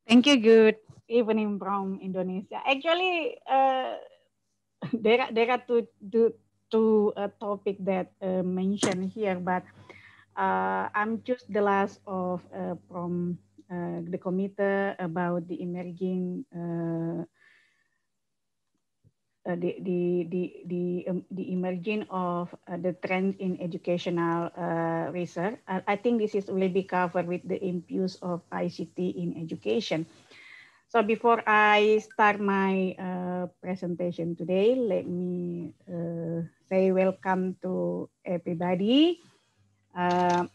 Thank you. Good evening from Indonesia. Actually, there are two topic that mentioned here, but I'm just the last of from the committee about the emerging the emerging of the trend in educational research. I think this is will be covered with the impulse of ICT in education. So before I start my presentation today, let me say welcome to everybody. Uh,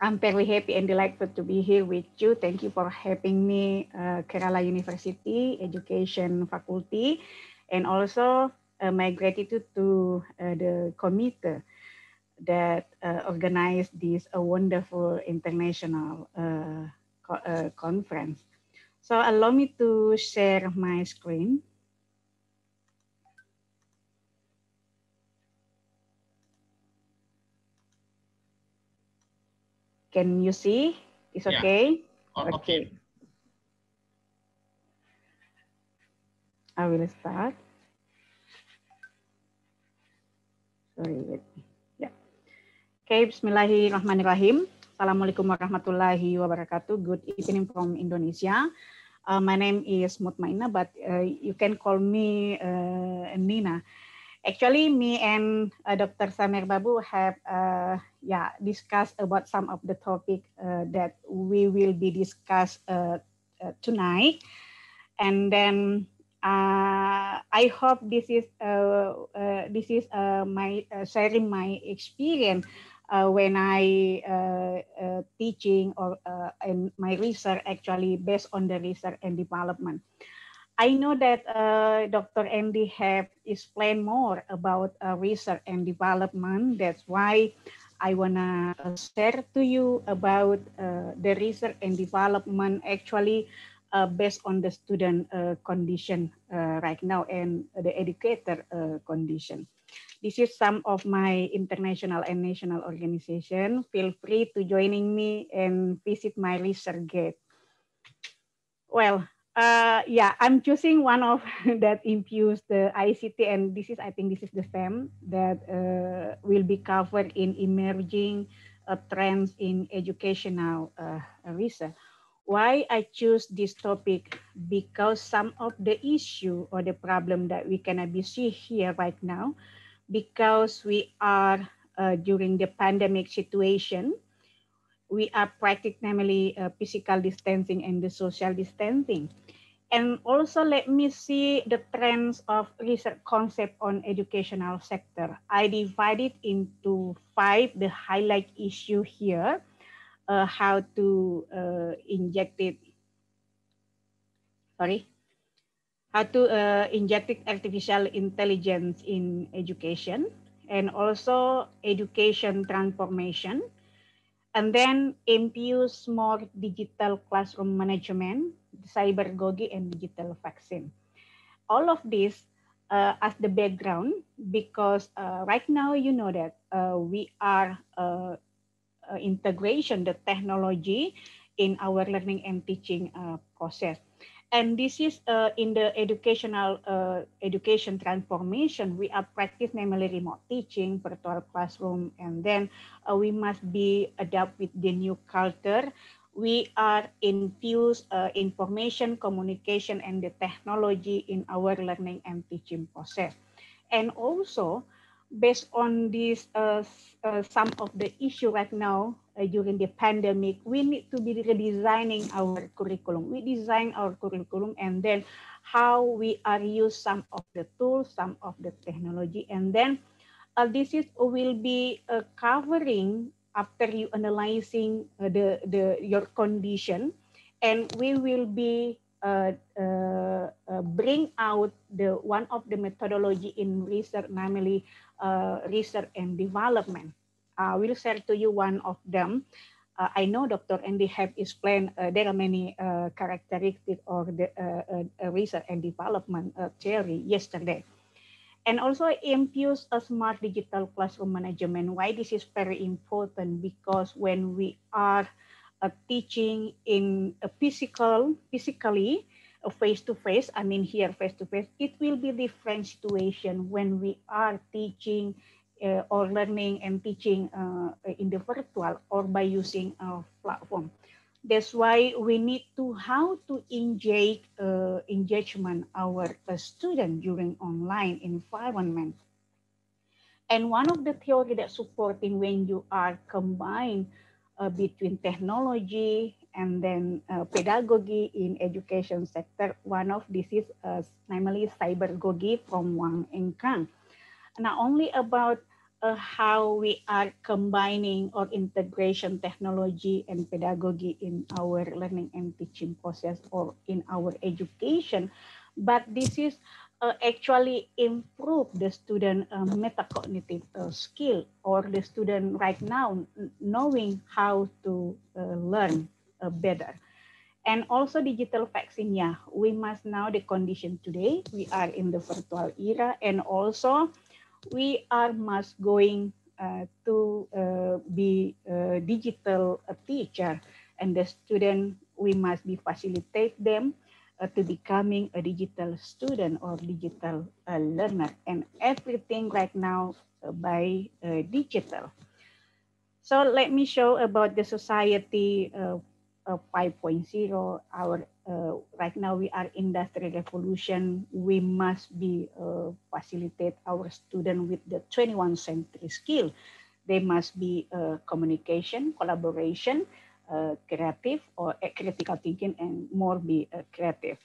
I'm very happy and delighted to be here with you. Thank you for having me, Kerala University Education Faculty, and also my gratitude to the committee that organized this wonderful international conference. So allow me to share my screen. Can you see? It's Yeah. okay? Okay. I will start. Sorry, wait. Yeah. Okay, Bismillahirrahmanirrahim. Assalamualaikum warahmatullahi wabarakatuh. Good evening from Indonesia. My name is Mutmaina, but you can call me Nina. Actually, me and Dr. Samer Babu have discussed about some of the topic that we will be discussed tonight, and then I hope this is my sharing my experience when I teaching or and my research actually based on the research and development. I know that Dr. Andy have explained more about research and development. That's why I wanna share to you about the research and development actually based on the student condition right now and the educator condition. This is some of my international and national organization. Feel free to joining me and visit my research gate. Well, I'm choosing one of that infused the ICT, and I think this is the same that will be covered in emerging trends in educational research. Why I choose this topic? Because some of the issue or the problem that we cannot be see here right now, because we are during the pandemic situation, we are practically physical distancing and the social distancing. And also let me see the trends of research concept on educational sector. I divided into 5 the highlight issue here, how to inject it, sorry, how to inject artificial intelligence in education, and also education transformation, and then infuse more digital classroom management, cybergogy, and digital vaccine. All of this as the background, because right now you know that we are integration the technology in our learning and teaching process. And this is in the educational education transformation. We are practice namely remote teaching, virtual classroom, and then we must be adapt with the new culture. We are infuse information, communication, and the technology in our learning and teaching process. And also, based on this, some of the issue right now during the pandemic, we need to be redesigning our curriculum. We design our curriculum, and then how we are use some of the tools, some of the technology, and then this is will be covering after you analyzing the your condition, and we will be bring out the one of the methodology in research, namely research and development. I will share to you one of them. I know Dr. Andy have explained there are many characteristics of the research and development theory yesterday. And also infuse a smart digital classroom management. Why this is very important? Because when we are teaching in a physically, face-to-face, I mean here face-to-face, it will be different situation when we are teaching or learning and teaching in the virtual or by using a platform. That's why we need to how to engage engagement our student during online environment. And one of the theory that supporting when you are combined between technology and then pedagogy in education sector, one of this is namely cybergogy from Wang and Kang. Not only about how we are combining or integration technology and pedagogy in our learning and teaching process or in our education, but this is actually improve the student metacognitive skill or the student right now knowing how to learn better. And also digital vaccine, yeah, we must know the condition today. We are in the virtual era, and also we are must going to be a digital teacher, and the student we must be facilitate them to becoming a digital student or digital learner, and everything right now by digital. So let me show about the society 5.0. Our right now we are industrial revolution. We must be facilitate our student with the 21st century skill. They must be communication, collaboration, creative or critical thinking, and more be creative.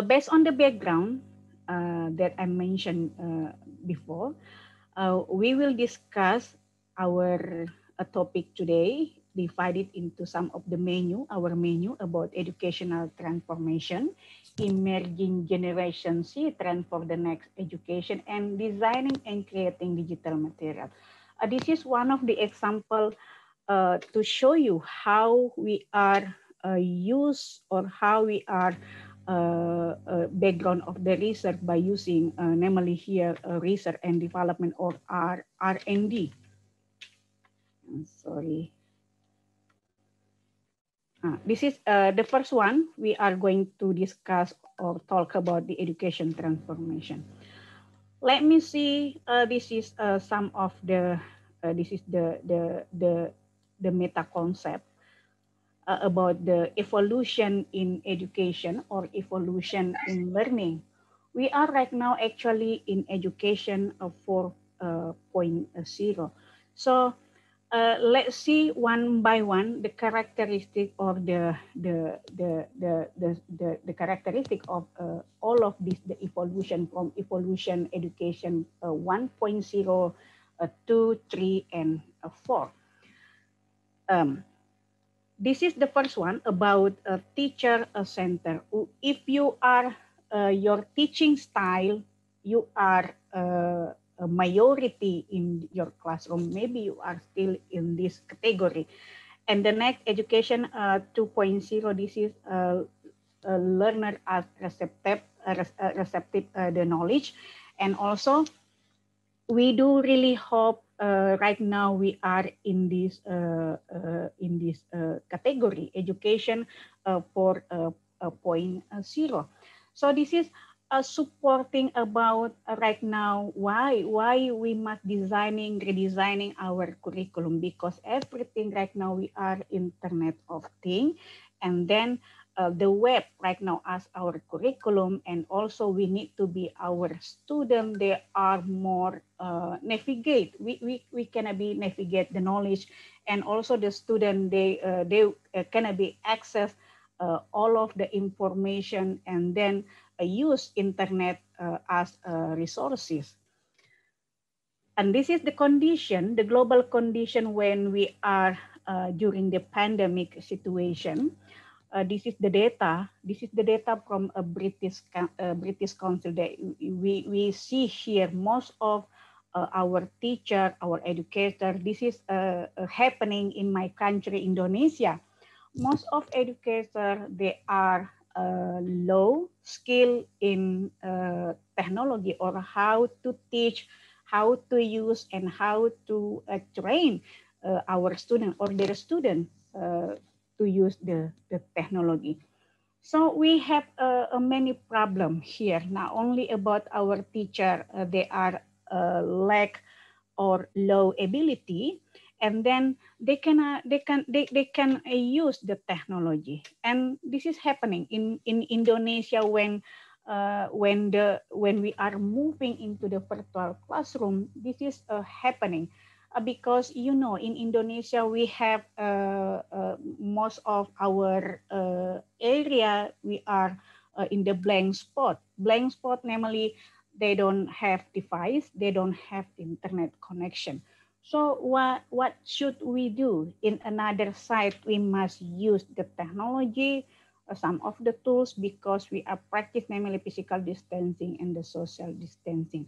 Based on the background that I mentioned before, we will discuss our topic today, divided into some of the menu, our menu about educational transformation, emerging generation C trend for the next education, and designing and creating digital material. This is one of the example to show you how we are use or how we are background of the research by using namely here research and development or R&D. Sorry. This is the first one we are going to discuss or talk about the education transformation. Let me see. This is some of the. This is the meta concept about the evolution in education or evolution in learning. We are right now actually in education of 4.0. So let's see one by one the characteristic or the characteristic of all of this, the evolution from evolution education 1.0, 2, 3, and 4. This is the first one about a teacher center. If you are your teaching style, you are a majority in your classroom, maybe you are still in this category. And the next education 2.0, this is learner as receptive the knowledge. And also we do really hope right now we are in this category education for 0.0. So this is supporting about right now why we must redesigning our curriculum, because everything right now we are Internet of Things, and then the web right now as our curriculum, and also we need to be our student. They are more navigate. We cannot be navigate the knowledge, and also the student they cannot be access all of the information, and then use internet as resources. And this is the condition, the global condition when we are during the pandemic situation. This is the data. This is the data from a British Council that we see here. Most of our teacher, our educator. This is happening in my country, Indonesia. Most of educators, they are low skill in technology or how to teach, how to use, and how to train our student or their student to use the technology. So we have a many problem here, not only about our teacher, they are lack or low ability, and then they can use the technology, and this is happening in Indonesia when we are moving into the virtual classroom. This is happening because in Indonesia we have most of our area we are in the blank spot. Blank spot, namely, they don't have device, they don't have internet connection. So what should we do? In another side, we must use the technology, some of the tools, because we are practice namely physical distancing and the social distancing.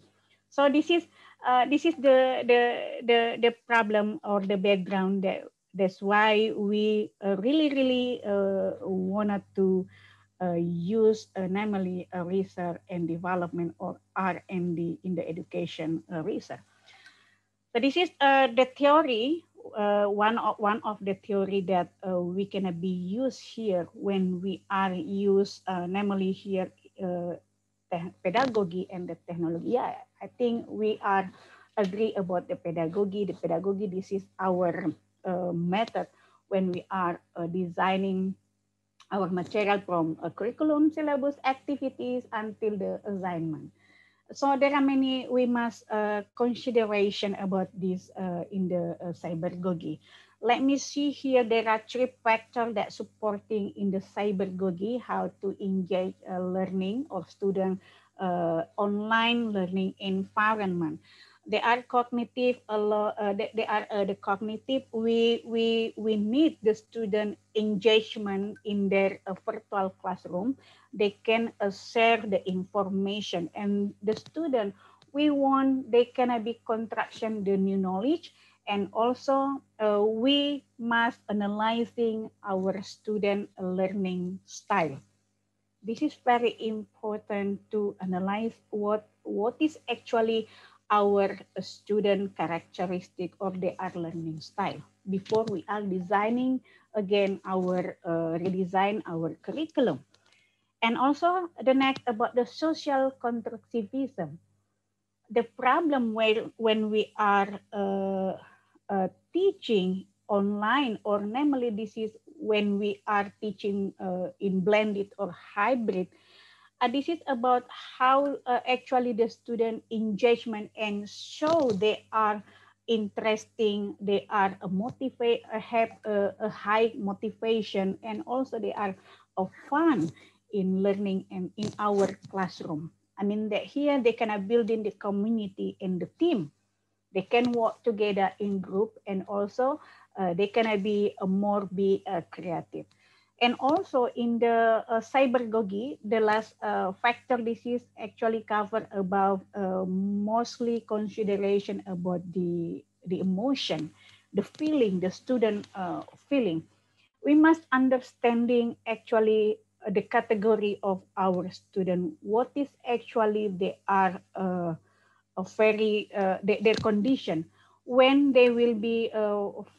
So this is the problem or the background that's why we really wanted to use namely research and development or R&D in the education research. So this is the theory, one of the theory that we can be used here when we are use namely here pedagogy and the technology. Yeah, I think we are agree about the pedagogy. The pedagogy, this is our method when we are designing our material from a curriculum, syllabus, activities until the assignment. So there are many, we must consideration about this in the cybergogy. Let me see here, there are three factors that supporting in the cybergogy, how to engage learning of student online learning environment. They are cognitive, they are the cognitive, we need the student engagement in their virtual classroom. They can share the information, and the student, we want they can be contraction the new knowledge, and also we must analyzing our student learning style. This is very important to analyze what is actually our student characteristic or their learning style before we are designing again our redesign our curriculum. And also the next about the social constructivism. The problem where when we are teaching online, or namely this is when we are teaching in blended or hybrid, this is about how actually the student engagement and show they are interesting, they are motivate, have a high motivation, and also they are fun in learning and in our classroom. I mean that here they can build in the community and the team. They can work together in group, and also they can be more creative. And also in the cybergogy, the last factor, this is actually cover about mostly consideration about the emotion, the feeling, the student feeling. We must understanding actually the category of our student. What is actually they are very their condition when they will be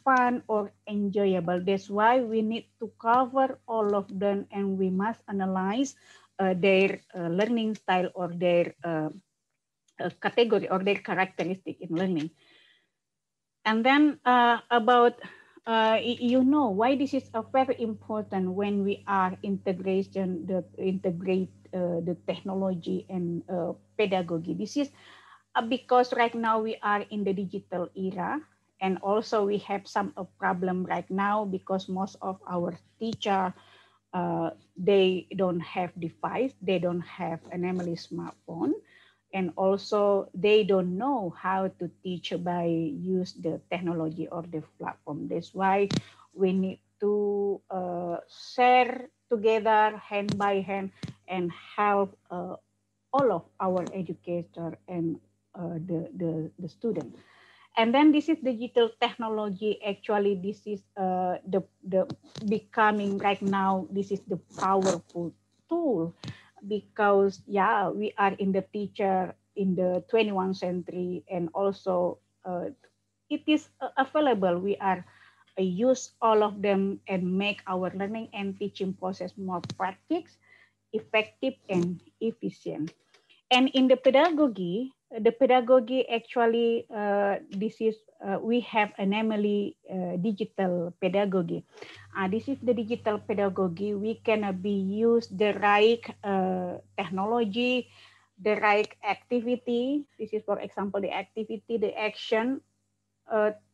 fun or enjoyable. That's why we need to cover all of them, and we must analyze their learning style or their category or their characteristic in learning. And then about why this is very important when we are integrate the technology and pedagogy. This is because right now we are in the digital era, and also we have some problem right now because most of our teacher they don't have device, they don't have an namely smartphone, and also they don't know how to teach by use the technology or the platform. That's why we need to share together hand by hand and help all of our educator and the student. And then this is digital technology. Actually, this is the becoming right now. This is the powerful tool because we are in the teacher in the 21st century, and also it is available, we are use all of them and make our learning and teaching process more practical, effective, and efficient. And in the pedagogy actually, this is, we have a namely digital pedagogy. This is the digital pedagogy. We can be use the right technology, the right activity. This is, for example, the activity, the action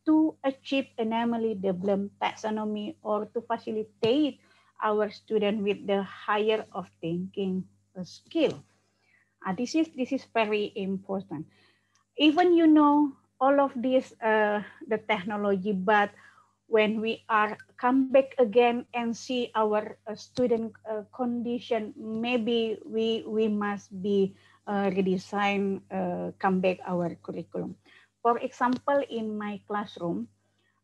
to achieve a namely development taxonomy or to facilitate our student with the higher of thinking skill. This is very important. Even all of this, the technology, but when we are come back again and see our student condition, maybe we must be redesign, come back our curriculum. For example, in my classroom,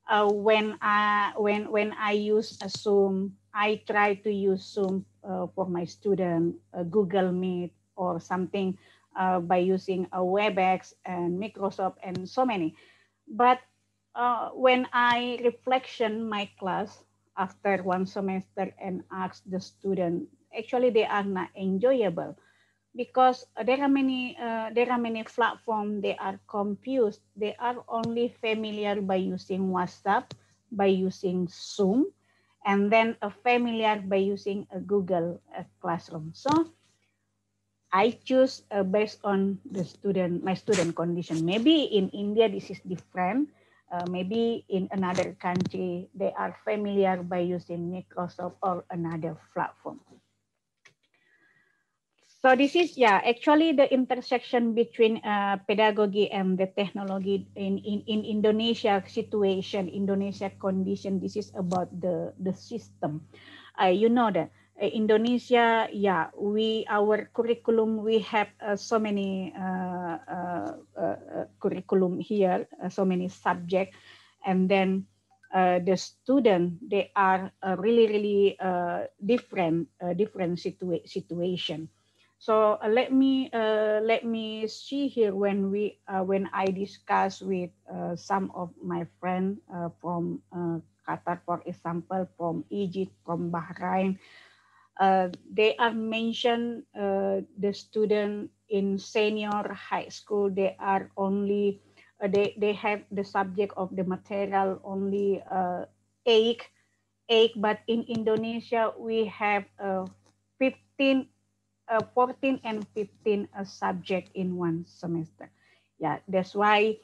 when I use a Zoom, I try to use Zoom for my student, Google Meet or something, by using a WebEx and Microsoft and so many. But when I reflection my class after one semester and ask the student, actually they are not enjoyable because there are many platforms. They are confused. They are only familiar by using WhatsApp, by using Zoom, and then familiar by using a Google Classroom. So I choose based on my student condition. Maybe in India this is different. Maybe in another country they are familiar by using Microsoft or another platform. So this is, actually the intersection between pedagogy and the technology in Indonesia situation, Indonesia condition. This is about the system. You know that Indonesia, our curriculum, we have so many curriculum here, so many subject, and then the student, they are really different situation. So let me see here when I discuss with some of my friends from Qatar, for example, from Egypt, from Bahrain. They are mentioned the student in senior high school. They are only they have the subject of the material only eight, but in Indonesia we have 15 14 and 15 subject in one semester. Yeah, that's why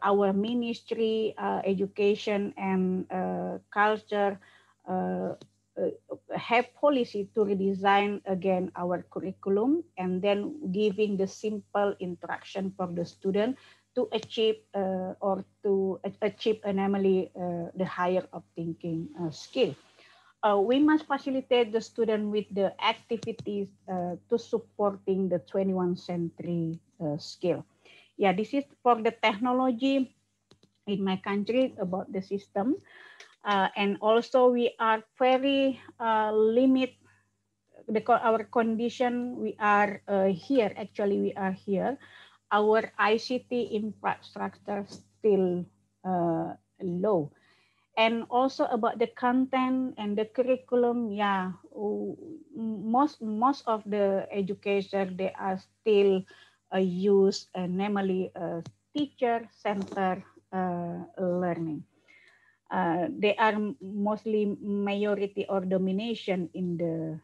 our ministry, education and culture, uh, have policy to redesign again our curriculum and then giving the simple interaction for the student to achieve or to achieve namely the higher of thinking skill. We must facilitate the student with the activities to supporting the 21st century skill. Yeah, this is for the technology in my country about the system. And also we are very limit our condition. We are here, actually we are here. Our ICT infrastructure still low. And also about the content and the curriculum, most of the educators, they are still use namely teacher center learning. They are mostly majority or domination in the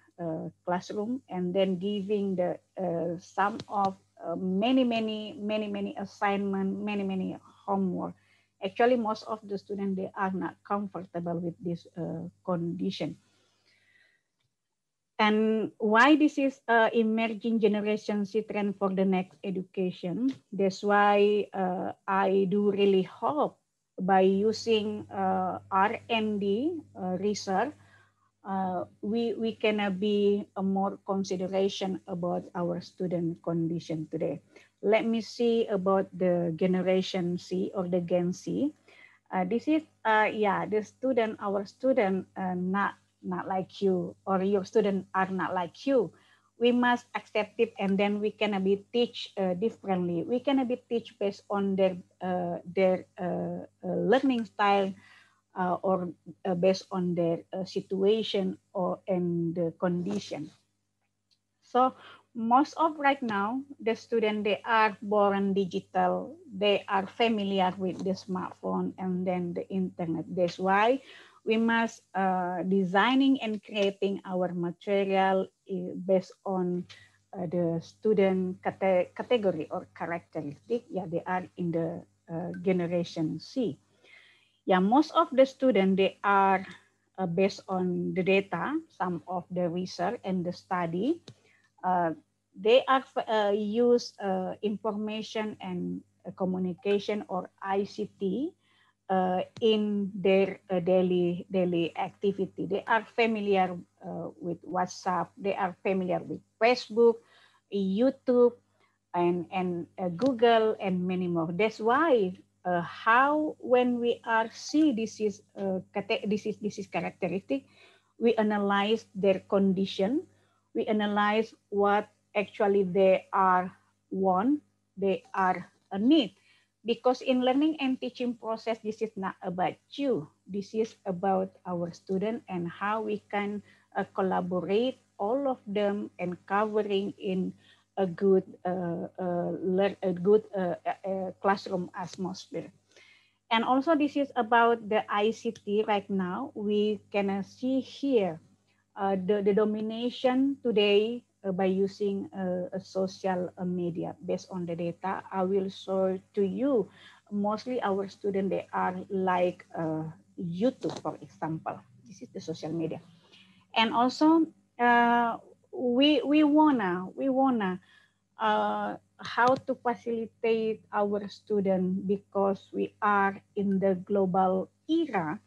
classroom, and then giving the some of many assignment, many homework. Actually, most of the students, they are not comfortable with this condition. And why this is emerging generation trend for the next education? That's why I do really hope by using R&D research, we can be a more consideration about our student condition today. Let me see about the generation C or the Gen Z. This is the our student not like you, or your student are not like you. we must accept it, and then we can be teach differently. We can be teach based on their learning style, or based on their situation or and the condition. So most of right now, the student, they are born digital. They are familiar with the smartphone and then the internet. That's why we must designing and creating our material based on the student category or characteristic. Yeah, they are in the generation C. Yeah, most of the students, they are based on the data, some of the research and the study. Uh, they are use information and communication or ICT in their daily activity. They are familiar with WhatsApp. They are familiar with Facebook, YouTube, and Google and many more. That's why how when we are see this is characteristic, we analyze their condition, we analyze what actually they are want, they are a need. Because in learning and teaching process, this is not about you. This is about our student and how we can collaborate all of them and covering in a good classroom atmosphere. And also this is about the ICT right now. We can see here the domination today by using a social media based on the data. I will show to you mostly our students, they are like YouTube, for example. This is the social media. And also we wanna how to facilitate our student, because we are in the global era.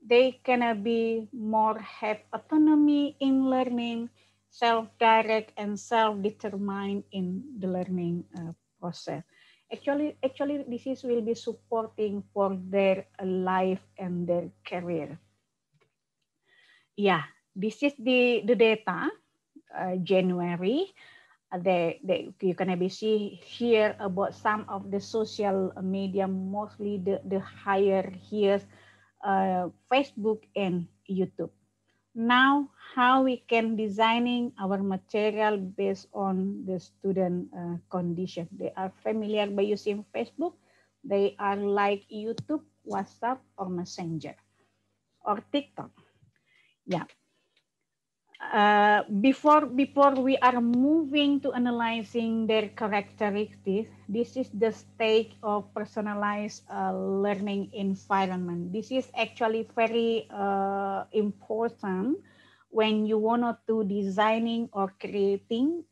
They can be more have autonomy in learning, self-direct and self-determined in the learning process. Actually, this is will be supporting for their life and their career. Yeah, this is the data, January. You can maybe see here about some of the social media, mostly the higher here, Facebook and YouTube. Now, how we can designing our material based on the student condition. They are familiar by using Facebook. They are like YouTube, WhatsApp, or Messenger, or TikTok. Yeah. Before we are moving to analyzing their characteristics, this is the stage of personalized learning environment. This is actually very important when you want to designing or creating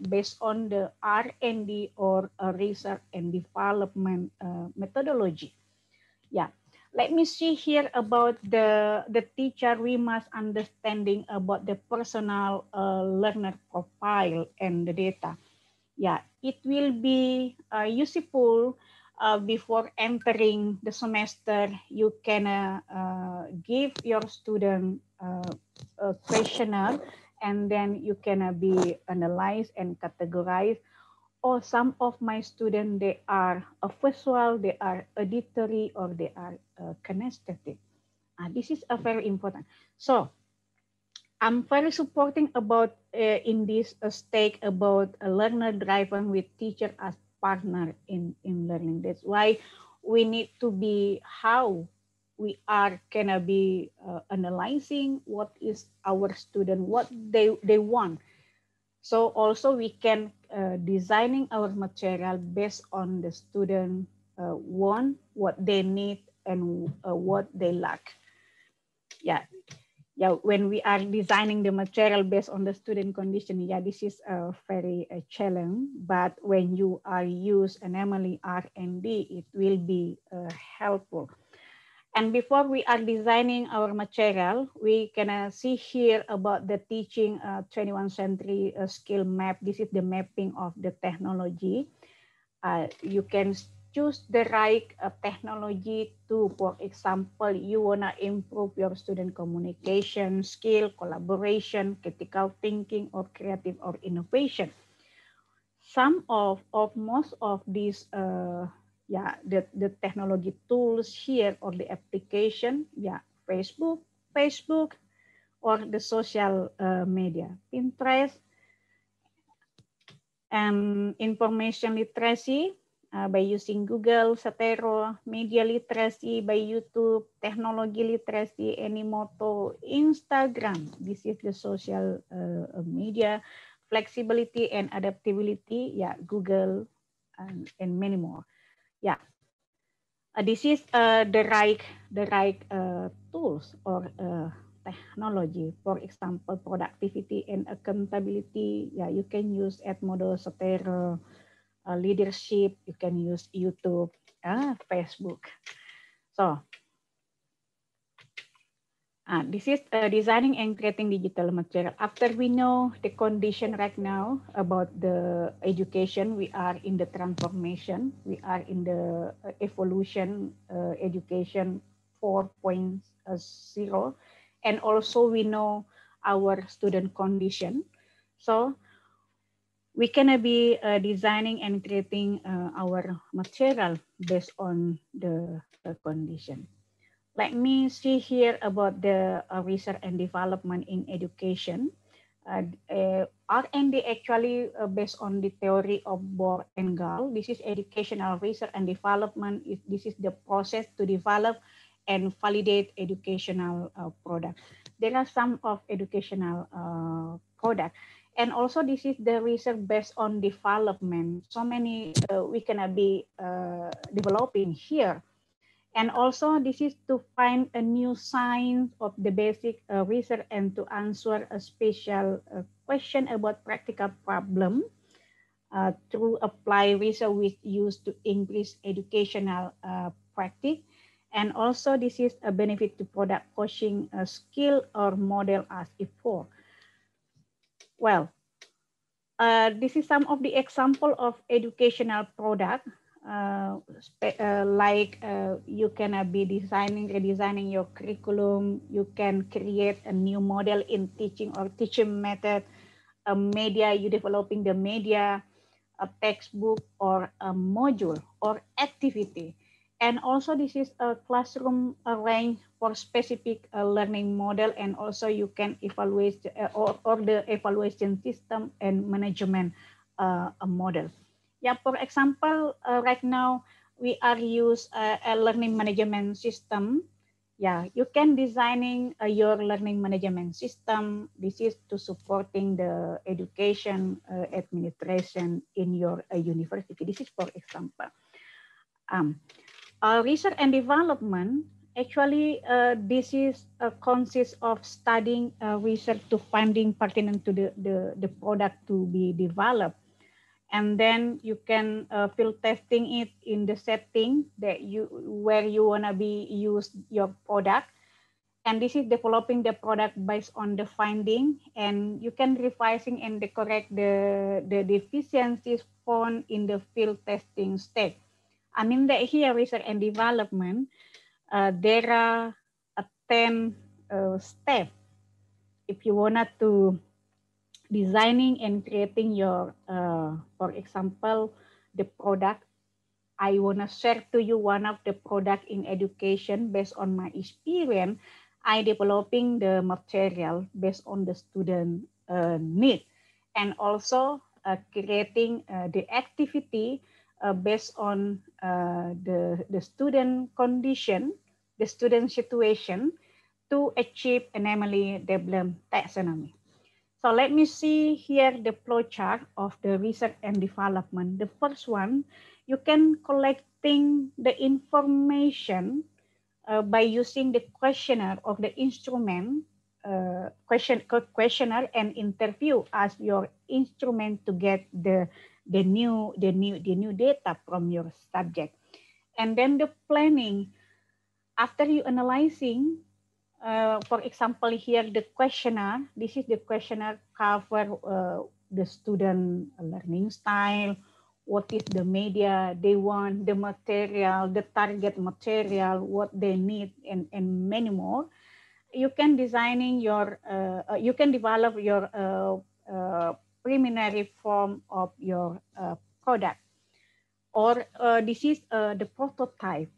based on the R&D or research and development methodology. Yeah. Let me see here about the teacher. We must understanding about the personal learner profile and the data. Yeah, it will be useful before entering the semester. You can give your student a questionnaire, and then you can be analyze and categorize. Or some of my students, they are a visual, they are auditory, or they are kinesthetic. This is a very important. So I'm very supporting about in this stake about a learner driven with teacher as partner in learning. That's why we need to be how we are gonna be analyzing what is our student, what they want. So also we can designing our material based on the student want, what they need, and what they lack. Yeah, yeah. When we are designing the material based on the student condition, yeah, this is a very challenge. But when you are use anomaly R&D, it will be helpful. And before we are designing our material, we can see here about the teaching 21st century skill map. This is the mapping of the technology. You can choose the right technology to, for example, you wanna improve your student communication skill, collaboration, critical thinking, or creative or innovation. Some of most of these the technology tools here or the application, Facebook or the social media, Pinterest, and information literacy by using Google, Satero, media literacy by YouTube, technology literacy, Animoto, Instagram. This is the social media, flexibility and adaptability, Google, and many more. This is the right tools or technology. For example, productivity and accountability. You can use Edmodo, Sotero, leadership. You can use YouTube, Facebook. So this is designing and creating digital material. After we know the condition right now about the education, we are in the transformation, we are in the evolution, education 4.0, and also we know our student condition. So we can be designing and creating our material based on the condition. Let me see here about the research and development in education. R&D actually based on the theory of Bohr and Gall. This is educational research and development. This is the process to develop and validate educational product. There are some of educational product. And also this is the research based on development. So many we can be developing here. And also this is to find a new science of the basic research and to answer a special question about practical problem through apply research which used to increase educational practice. And also this is a benefit to product coaching skill or model as before. Well, this is some of the example of educational product. You can be redesigning your curriculum. You can create a new model in teaching or teaching method. A media, you developing the media, a textbook or a module or activity. And also this is a classroom arranged for specific learning model, and also you can evaluate or the evaluation system and management model. For example, right now we are use a learning management system. You can designing your learning management system. This is to supporting the education administration in your university. This is for example. Research and development, actually this is consists of studying research to finding pertinent to the product to be developed. And then you can field testing it in the setting that where you wanna be use your product. And this is developing the product based on the finding, and you can revising and correct the deficiencies found in the field testing stage. I mean that here research and development, there are 10 steps if you wanted to designing and creating your, for example, the product. I want to share to you one of the product in education based on my experience. I developing the material based on the student need, and also creating the activity based on the student condition, the student situation to achieve namely develop taxonomy. So let me see here the flow chart of the research and development. The first one, you can collecting the information by using the questionnaire of the instrument, questionnaire and interview as your instrument to get the new data from your subject. And then the planning, after you analyzing, for example, here the questionnaire. This is the questionnaire cover the student learning style, what is the media they want, the material, the target material, what they need, and many more. You can you can develop your preliminary form of your product, or this is the prototype.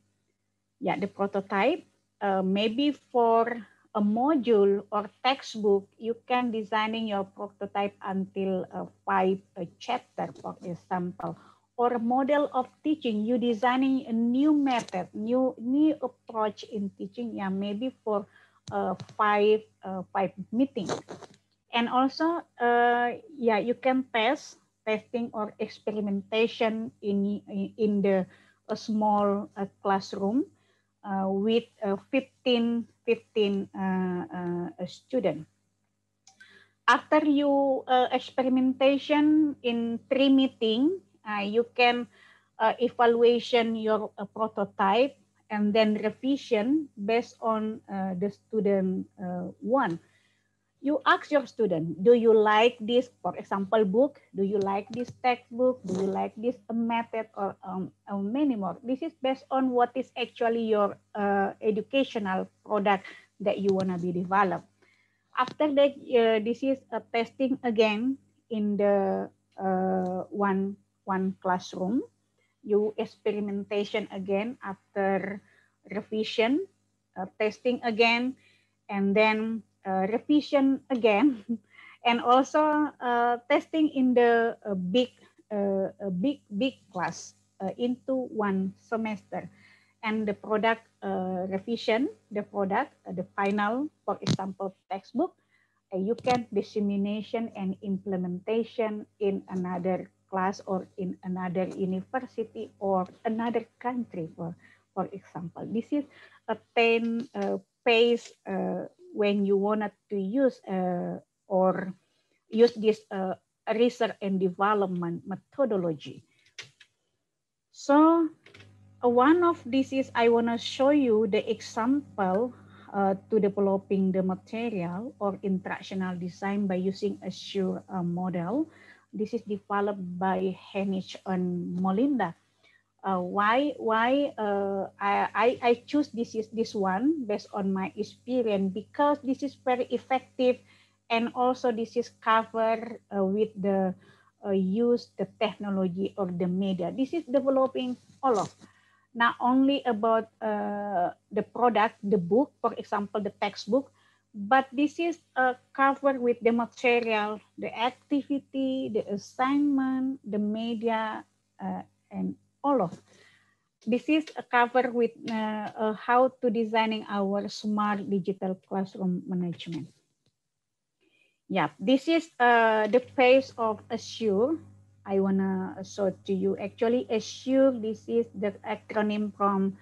Yeah, the prototype. Maybe for a module or textbook, you can designing your prototype until 5 chapter, for example, or a model of teaching. You designing a new method, new approach in teaching. Yeah, maybe for five meetings. And also, yeah, you can testing or experimentation in the a small classroom with 15 students. After you experimentation in 3 meeting, you can evaluation your prototype and then revision based on the student one. You ask your student, do you like this, for example, book? Do you like this textbook? Do you like this method, or many more? This is based on what is actually your educational product that you want to be developed. After that, this is a testing again in the one classroom. You experimentation again after revision, testing again, and then revision again, and also testing in the big class into one semester. And the product revision, the product, the final, for example, textbook, you can dissemination and implementation in another class or in another university or another country, for example. This is a 10 phase when you wanted to use or use this research and development methodology. So one of this is I want to show you the example to developing the material or instructional design by using Azure model. This is developed by Henish and Molinda. Why I choose this one based on my experience, because this is very effective, and also this is covered with the use the technology or the media. This is developing all of, not only about the product, the book, for example, the textbook, but this is covered with the material, the activity, the assignment, the media, and all of. This is covered with how to designing our smart digital classroom management. Yeah, this is the phase of Azure. I wanna show to you. Actually, Azure, this is the acronym from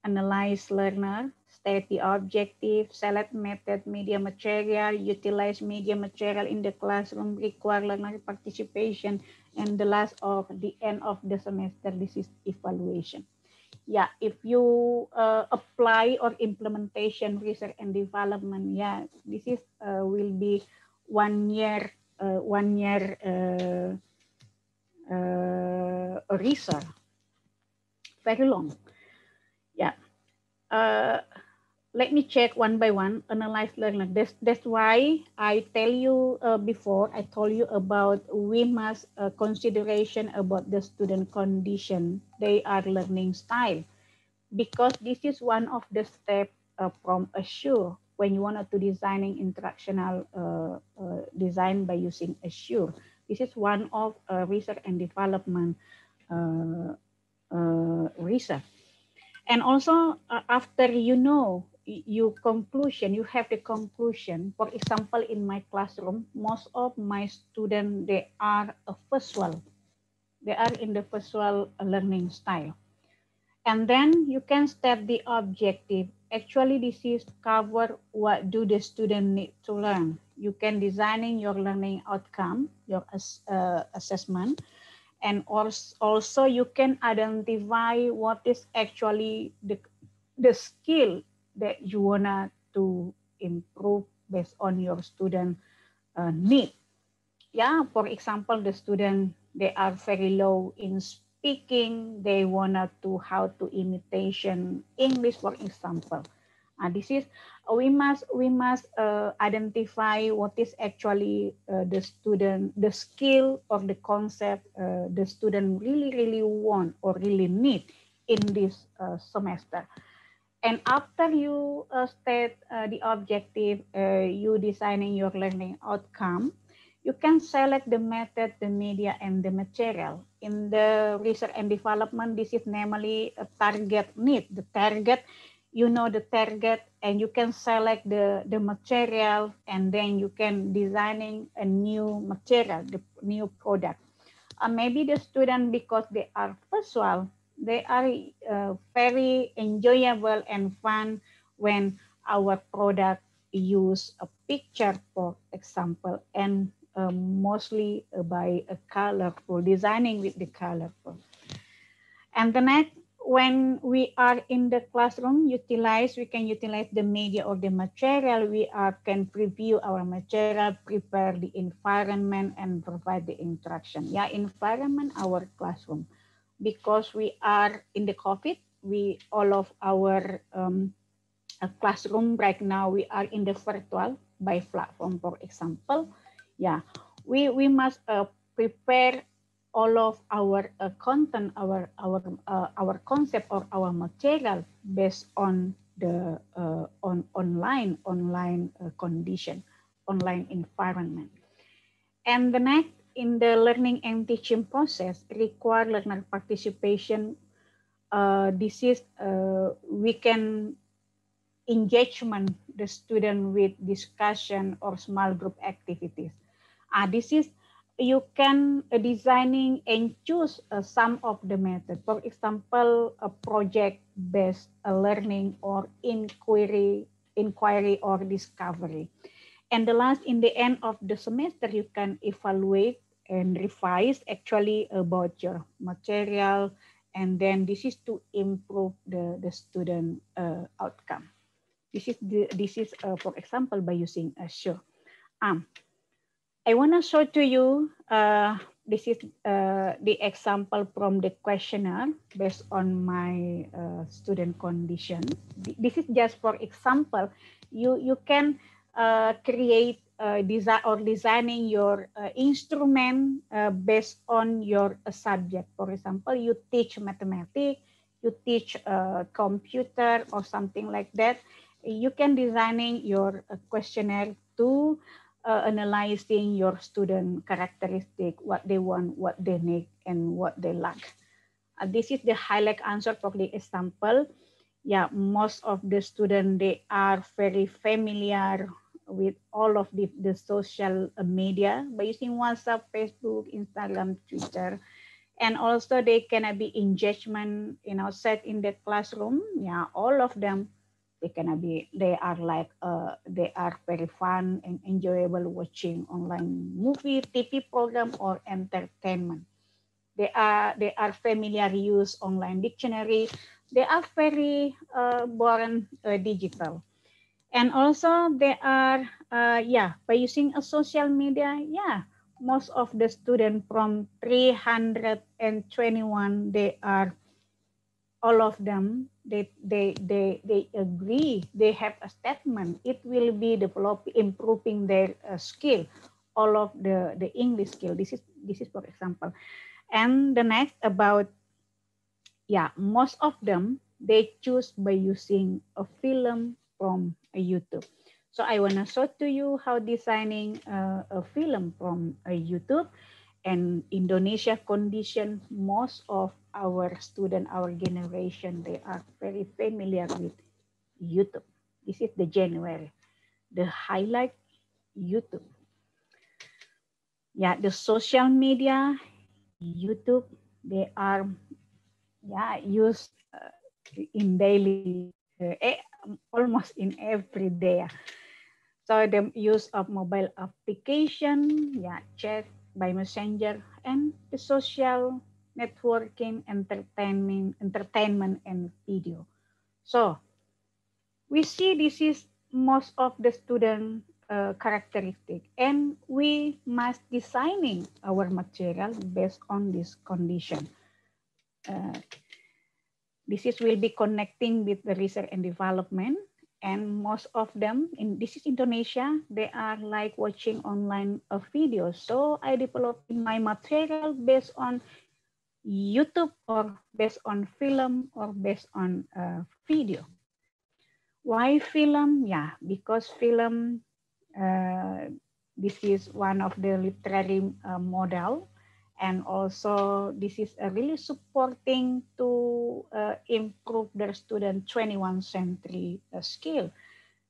analyze learner, state the objective, select method, media material, utilize media material in the classroom, require learner participation, and the last of the end of the semester, this is evaluation. Yeah, if you apply or implementation, research and development, yeah, this is will be 1 year, research, very long. Yeah. Let me check one by one, analyze learner. That's why I tell you before, I told you about we must consideration about the student condition, they are learning style, because this is one of the steps from Azure when you want to designing instructional design by using Azure. This is one of research and development research. And also after you know your conclusion, you have the conclusion. For example, in my classroom, most of my students, they are a visual. They are in the visual learning style. And then you can state the objective. Actually, this is cover what do the student need to learn. You can designing your learning outcome, your assessment, and also you can identify what is actually the skill that you wanna to improve based on your student need. Yeah, for example, the student They are very low in speaking. They wanna to how to imitation English, for example. This is we must identify what is actually the skill or the concept the student really want or really need in this semester. And after you state the objective, you designing your learning outcome, you can select the method, the media, and the material. In the research and development, this is namely a target need. The target, you know the target, and you can select the material, and then you can designing a new material, the new product. Maybe the student, because they are visual, they are very enjoyable and fun when our product use a picture, for example, and mostly by a colorful, designing with the colorful. And the next, when we are in the classroom, we can utilize the media or the material. We can preview our material, prepare the environment, and provide the instruction. Yeah, environment, our classroom. Because we are in the COVID, all of our classroom right now, we are in the virtual by platform, for example. Yeah, we must prepare all of our content, our concept or our material based on the on online condition, online environment. And the next, in the learning and teaching process, require learner participation. This is we can engagement the student with discussion or small group activities. This is you can designing and choose some of the method. For example, a project-based learning or inquiry or discovery. And the last, in the end of the semester, you can evaluate and revise actually about your material, and then this is to improve the student outcome. This is for example by using a show. I want to show to you this is the example from the questionnaire based on my student condition. This is just for example. You can create designing your instrument based on your subject. For example, you teach mathematics, you teach computer or something like that. You can designing your questionnaire to analyzing your student characteristic, what they want, what they need, and what they lack. This is the highlight answer for the example. Yeah, most of the students, they are very familiar with all of the social media by using WhatsApp, Facebook, Instagram, Twitter. And also they can be engagement, set in the classroom. Yeah, all of them, they are like they are very fun and enjoyable watching online movie, TV program, or entertainment. They are familiar use online dictionary. They are very born digital. And also they are by using a social media. Yeah, most of the students from 321, they are all of them, they agree, they have a statement, it will be improving their skill, all of the English skill. This is for example. And the next about, most of them, they choose by using a film from a YouTube. So I want to show to you how designing a film from a YouTube. And Indonesia condition, most of our student, our generation, they are very familiar with YouTube. This is the January. The highlight, YouTube. Yeah, the social media, YouTube, they are used in daily, almost in every day. So the use of mobile application, chat by messenger, and the social networking, entertainment and video. So we see this is most of the student characteristic, and we must designing our material based on this condition. This is will be connecting with the research and development, and most of them this is Indonesia, they are like watching online a video. So I developing my material based on YouTube or based on film or based on video. Why film? Yeah, because film, this is one of the literary model, and also this is really supporting to improve their student 21st century skill.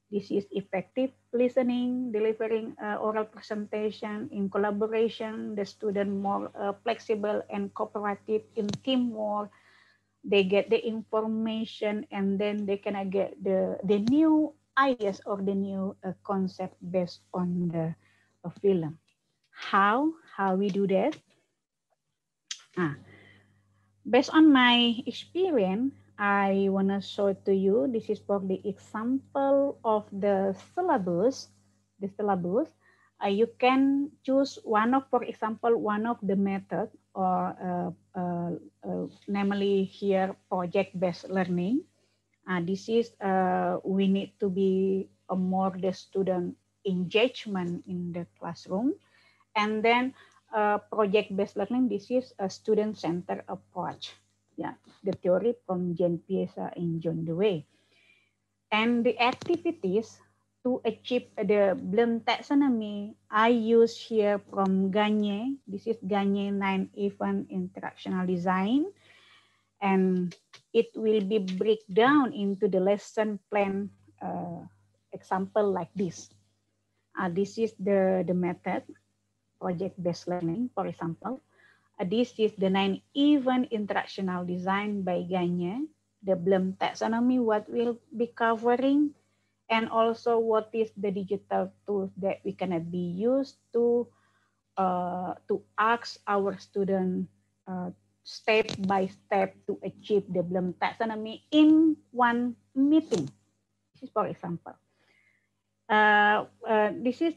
This is effective listening, delivering oral presentation in collaboration, the student more flexible and cooperative in teamwork. They get the information, and then they can get the new ideas or the new concept based on the film. How we do that? Based on my experience, I want to show to you, this is for the example of the syllabus. The syllabus, you can choose one of, for example, one of the method, or namely here, project-based learning. This is, we need to be a more the student engagement in the classroom. And then project-based learning, this is a student-centered approach. Yeah, the theory from Jean Piaget and John Dewey. And the activities to achieve the Bloom taxonomy, I use here from Gagne. This is Gagne 9 event interactional design. And it will be break down into the lesson plan example like this. This is the method, project-based learning, for example. This is the 9 event interactional design by Gagne, the Bloom taxonomy, what will be covering, and also what is the digital tools that we can be used to ask our student step by step to achieve the Bloom taxonomy in one meeting. This is for example. This is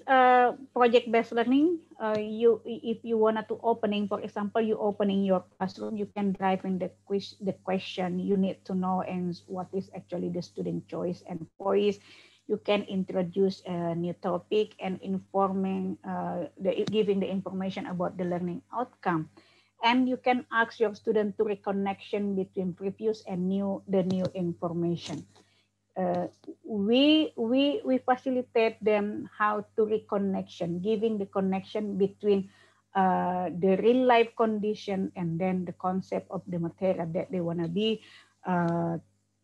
project-based learning. If you wanted to opening, for example, you opening your classroom, you can drive in the question you need to know, and what is actually the student choice and voice. You can introduce a new topic and informing, giving the information about the learning outcome. And you can ask your student to reconnection between previous and the new information. We facilitate them how to reconnection, giving the connection between the real life condition and then the concept of the material that they want to be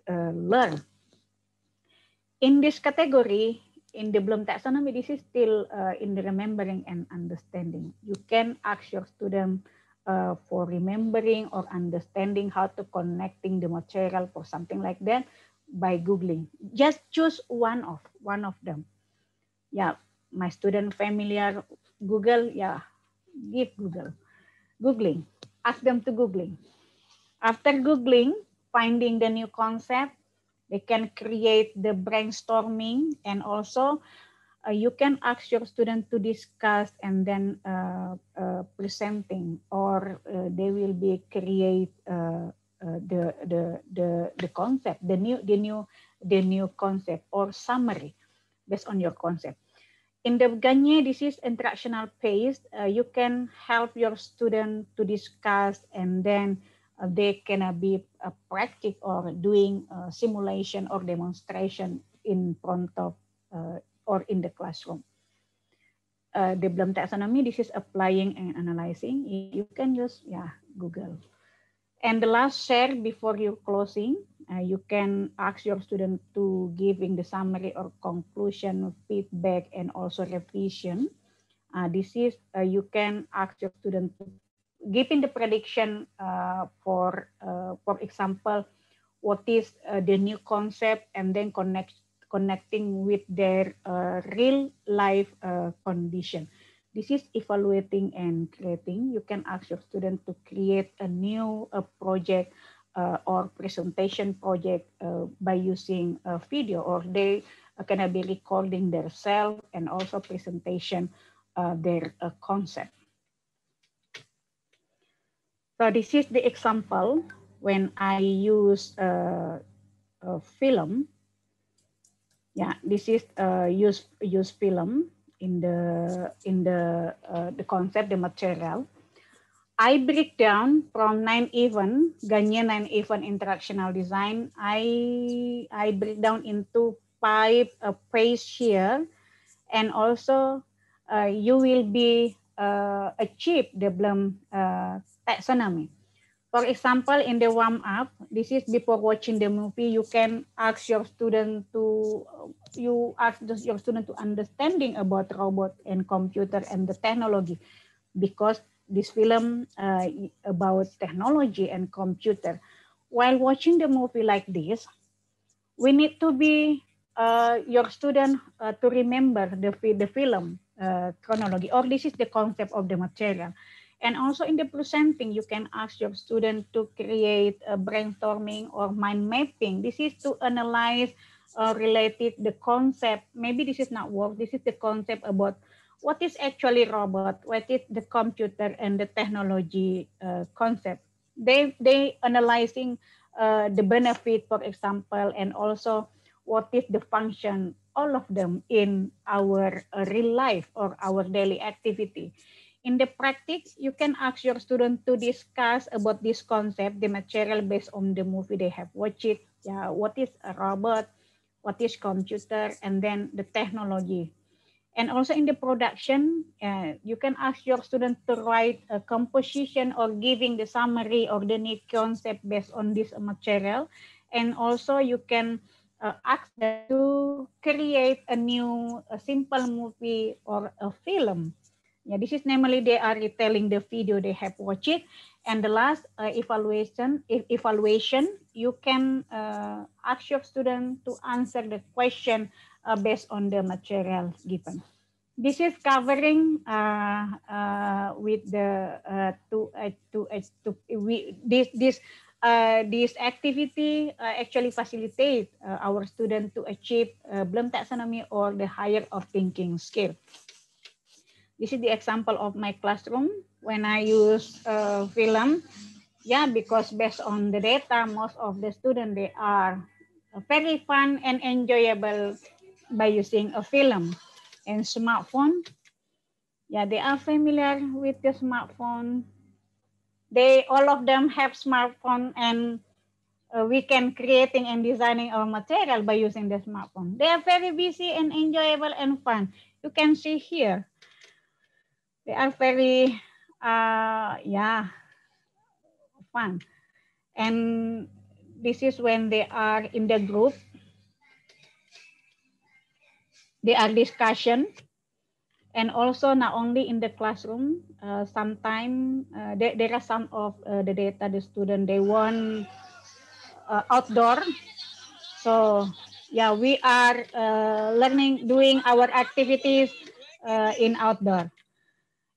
learn. In this category, in the Bloom taxonomy, this is still in the remembering and understanding. You can ask your student for remembering or understanding how to connecting the material for something like that by Googling. Just choose one of them. Yeah, my student familiar Google, yeah, give Googling. Ask them to Googling. After Googling, finding the new concept, they can create the brainstorming, and also you can ask your student to discuss and then presenting, or they will be create the concept, the new concept or summary based on your concept. In the Gagne, this is interactional phase. You can help your student to discuss, and then they can be practice or doing simulation or demonstration in front of or in the classroom. The Bloom taxonomy, this is applying and analyzing. You can use Google. And the last share before you closing, you can ask your student to giving the summary or conclusion, feedback, and also revision. This is you can ask your student to giving the prediction for example, what is the new concept, and then connecting with their real life condition. This is evaluating and creating. You can ask your student to create a new project or presentation project by using a video, or they gonna be recording their self and also presentation their concept. So this is the example when I use a film. Yeah, this is use film in the concept, the material. I break down from 9-even, Gagne 9-even interactional design. I break down into 5 phase here, and also you will be achieve the Bloom taxonomy. For example, in the warm up, this is before watching the movie. You can ask your student to your student to understanding about robot and computer and the technology, because this film about technology and computer. While watching the movie like this, we need to be your student to remember the film chronology, or this is the concept of the material. And also in the presenting, you can ask your student to create a brainstorming or mind mapping. This is to analyze related the concept. Maybe this is not work. This is the concept about what is actually robot, what is the computer and the technology concept. They analyzing the benefit, for example, and also what is the function, all of them in our real life or our daily activity. In the practice, you can ask your student to discuss about this concept, the material based on the movie they have watched it. Yeah, what is a robot, what is computer, and then the technology. And also in the production, you can ask your student to write a composition or giving the summary or the need concept based on this material. And also you can ask them to create a simple movie or a film. Yeah, this is normally they are retelling the video they have watched it. And the last evaluation, you can ask your student to answer the question based on the material given. This is covering with the this activity actually facilitate our student to achieve Bloom taxonomy or the higher of thinking skill. This is the example of my classroom when I use film. Yeah, because based on the data, most of the students, they are very fun and enjoyable by using a film and smartphone. Yeah, they are familiar with the smartphone. All of them have smartphone, and we can creating and designing our material by using the smartphone. They are very busy and enjoyable and fun. You can see here. They are very, yeah, fun. And this is when they are in the group. They are discussion. And also not only in the classroom, sometimes there are some of the data the student, they want outdoor. So yeah, we are learning, doing our activities in outdoor.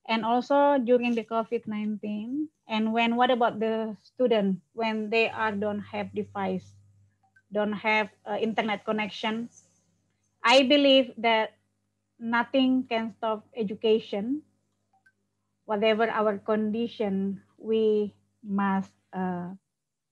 And also during the COVID-19, and what about the student when they don't have device, don't have internet connection? I believe that nothing can stop education. Whatever our condition, we must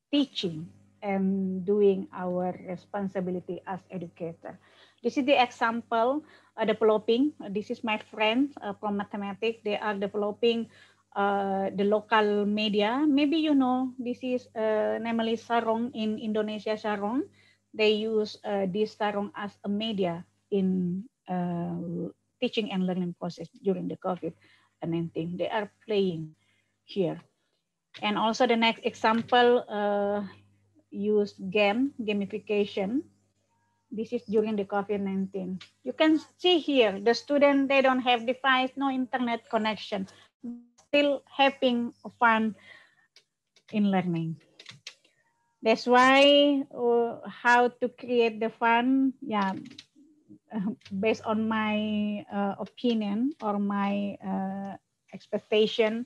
teaching and doing our responsibility as educator. This is the example developing. This is my friends from mathematics. They are developing the local media. Maybe you know, this is namely sarong in Indonesia, sarong. They use this sarong as a media in teaching and learning process during the COVID-19. They are playing here. And also the next example, use gamification. This is during the COVID-19. You can see here, the student, they don't have device, no internet connection, but still having fun in learning. That's why how to create the fun, yeah, based on my opinion or my expectation,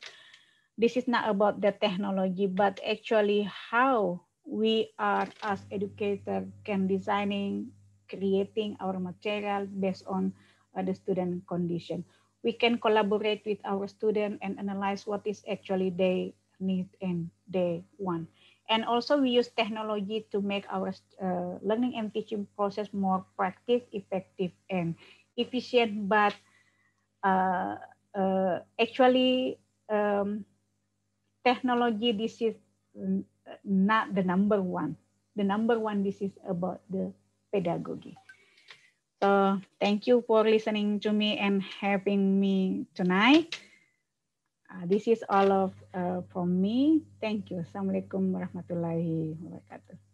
this is not about the technology, but actually how we are as educators can designing creating our material based on the student condition. We can collaborate with our student and analyze what is actually they need and they want. And also we use technology to make our learning and teaching process more practice, effective, and efficient. But actually, technology, this is not the number one. The number one, this is about the pedagogy. So thank you for listening to me and having me tonight. This is all of from me. Thank you. Assalamualaikum warahmatullahi wabarakatuh.